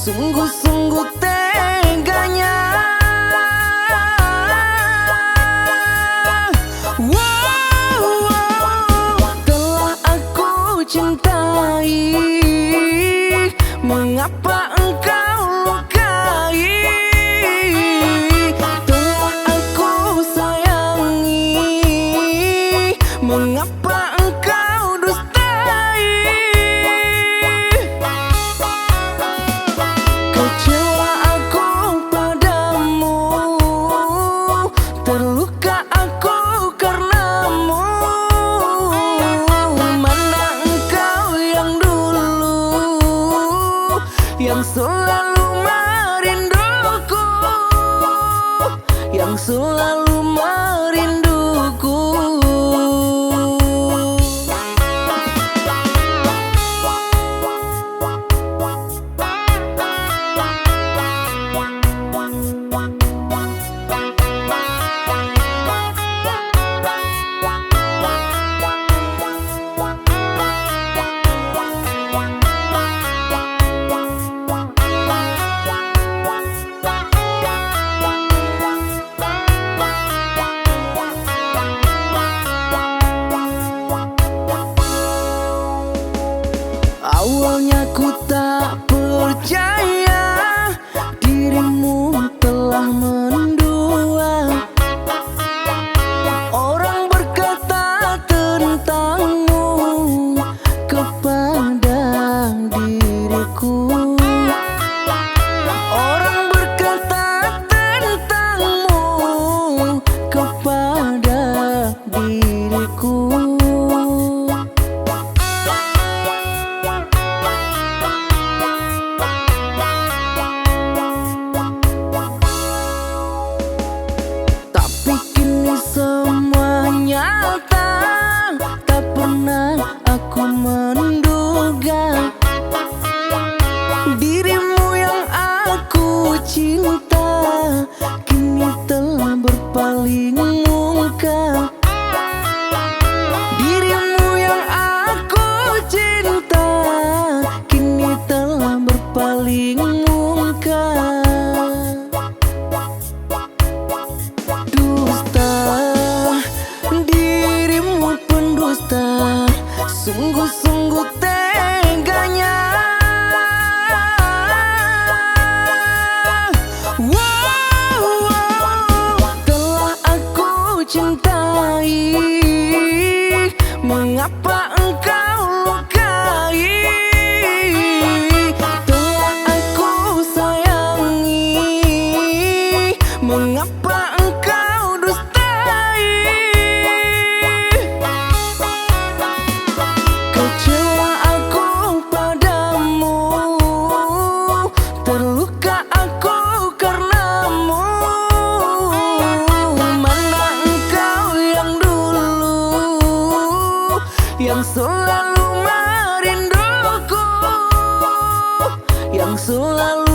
Sungguh-sungguh teganya. Telah aku cintai, mengapa engkau lukai? Telah aku sayangi, mengapa engkau dustai? Kecewa aku padamu, terluka aku karenamu. Mana engkau yang dulu, yang selalu merinduku, yang selalu merinduku. Awalnya ku tak percaya dirimu telah mendua. Orang berkata tentangmu kepada diriku. Orang berkata tentangmu kepada diriku. Semua nyata, tak pernah aku menduga dirimu yang aku cinta kini telah berpaling muka. Dirimu yang aku cinta kini telah berpaling muka. Sungguh-sungguh teganya. Telah aku cintai, mengapa engkau lukai? Telah aku sayangi, mengapa engkau dustai? Kecewa aku padamu, terluka aku karenamu. Mana engkau yang dulu, yang selalu merinduku, yang selalu